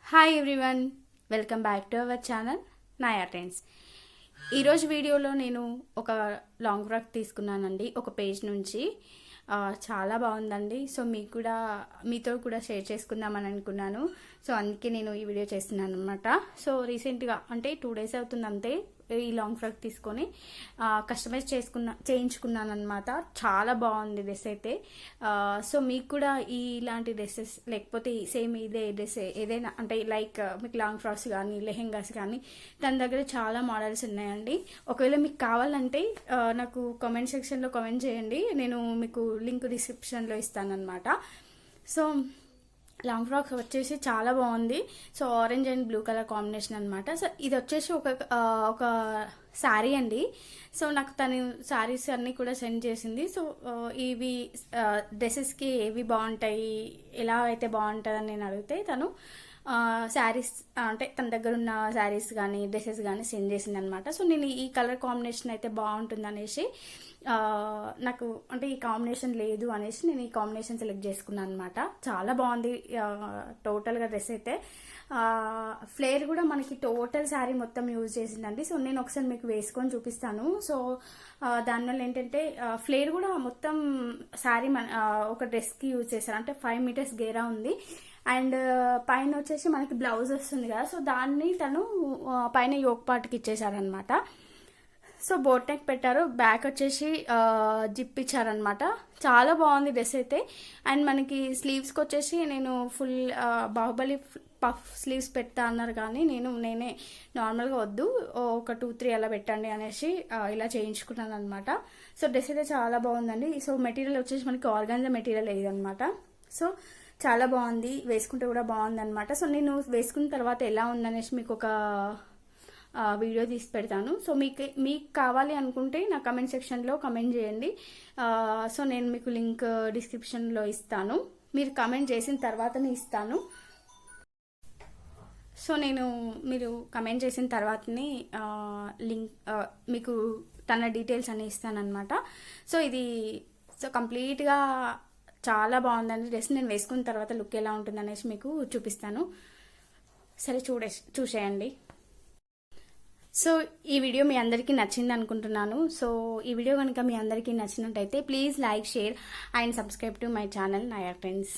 Hi everyone, welcome back to our channel Naya Trends. ఈరోజు వీడియోలో నేను ఒక లాంగ్ ఫ్రాక్ తీసుకున్నానండి ఒక పేజ్ నుంచి. చాలా బాగుందండి. సో మీతో కూడా షేర్ చేసుకుందామని అనుకున్నాను. సో అందుకే నేను ఈ వీడియో చేస్తున్నాను అనమాట. సో రీసెంట్గా అంటే 2 days అవుతుంది అంతే ఈ లాంగ్ ఫ్రాక్ తీసుకొని కస్టమైజ్ చేయించుకున్నాను అనమాట. చాలా బాగుంది డ్రెస్ అయితే. సో మీకు కూడా ఇలాంటి డ్రెస్సెస్ లేకపోతే సేమ్ ఇదే డ్రెస్ ఏదైనా అంటే లైక్ మీకు లాంగ్ ఫ్రాక్స్ కానీ లెహెంగాస్ కానీ తన దగ్గర చాలా మోడల్స్ ఉన్నాయండి. ఒకవేళ మీకు కావాలంటే నాకు కామెంట్ సెక్షన్లో కామెంట్ చేయండి. నేను మీకు లింక్ డిస్క్రిప్షన్లో ఇస్తానన్నమాట. సో లాంగ్ ఫ్రాక్ వచ్చేసి చాలా బాగుంది. So orange and blue colour combination అనమాట. సో ఇది వచ్చేసి ఒక శారీ అండి. సో నాకు తను శారీస్ అన్నీ కూడా సెండ్ చేసింది. సో ఇవి డ్రెస్సెస్కి ఏవి బాగుంటాయి, ఎలా అయితే బాగుంటుందని నేను అడిగితే తను శారీస్ అంటే తన దగ్గర ఉన్న శారీస్ కానీ డ్రెస్సెస్ కానీ సెండ్ చేసింది అనమాట. సో నేను ఈ కలర్ కాంబినేషన్ అయితే బాగుంటుంది అనేసి నాకు అంటే ఈ కాంబినేషన్ లేదు అనేసి నేను ఈ కాంబినేషన్ సెలెక్ట్ చేసుకున్నాను అనమాట. చాలా బాగుంది టోటల్గా డ్రెస్ అయితే. ఫ్లేర్ కూడా మనకి టోటల్ శారీ మొత్తం యూజ్ చేసిందండి. సో నేను ఒకసారి మీకు వేసుకొని చూపిస్తాను. సో దానివల్ల ఏంటంటే ఫ్లేర్ కూడా మొత్తం శారీ ఒక డ్రెస్కి యూజ్ చేశారు. అంటే 5 meters గేరా ఉంది. అండ్ పైన వచ్చేసి మనకి బ్లౌజ్ వస్తుంది కదా, సో దాన్ని తను పైన యోక్ పార్ట్కి ఇచ్చేసారనమాట. సో బోట్ నెక్ పెట్టారు, బ్యాక్ వచ్చేసి జిప్ ఇచ్చారనమాట. చాలా బాగుంది డ్రెస్ అయితే. అండ్ మనకి స్లీవ్స్కి వచ్చేసి నేను ఫుల్ బాహుబలి పఫ్ స్లీవ్స్ పెడతా అన్నారు, కానీ నేనే నార్మల్గా వద్దు ఒక 2-3 అలా పెట్టండి అనేసి ఇలా చేయించుకున్నాను అనమాట. సో డ్రెస్ అయితే చాలా బాగుందండి. సో మెటీరియల్ వచ్చేసి మనకి ఆర్గాన్జా మెటీరియల్ ఏదనమాట. సో చాలా బాగుంది, వేసుకుంటే కూడా బాగుంది అనమాట. సో నేను వేసుకున్న తర్వాత ఎలా ఉందనేసి మీకు ఒక వీడియో తీసి పెడతాను. సో మీకు కావాలి అనుకుంటే నా కమెంట్ సెక్షన్లో కమెంట్ చేయండి. సో నేను మీకు లింక్ డిస్క్రిప్షన్లో ఇస్తాను. మీరు కమెంట్ చేసిన తర్వాతనే ఇస్తాను. సో మీరు కమెంట్ చేసిన తర్వాతనే లింక్ మీకు తన డీటెయిల్స్ అని ఇస్తానన్నమాట. సో సో కంప్లీట్గా చాలా బాగుందండి డ్రెస్. నేను వేసుకున్న తర్వాత లుక్ ఎలా ఉంటుంది అనేసి మీకు చూపిస్తాను. సరే చూసేయండి. సో ఈ వీడియో మీ అందరికీ నచ్చింది అనుకుంటున్నాను. సో ఈ వీడియో కనుక మీ అందరికీ నచ్చినట్టయితే please like, share and subscribe to my channel Naya trends.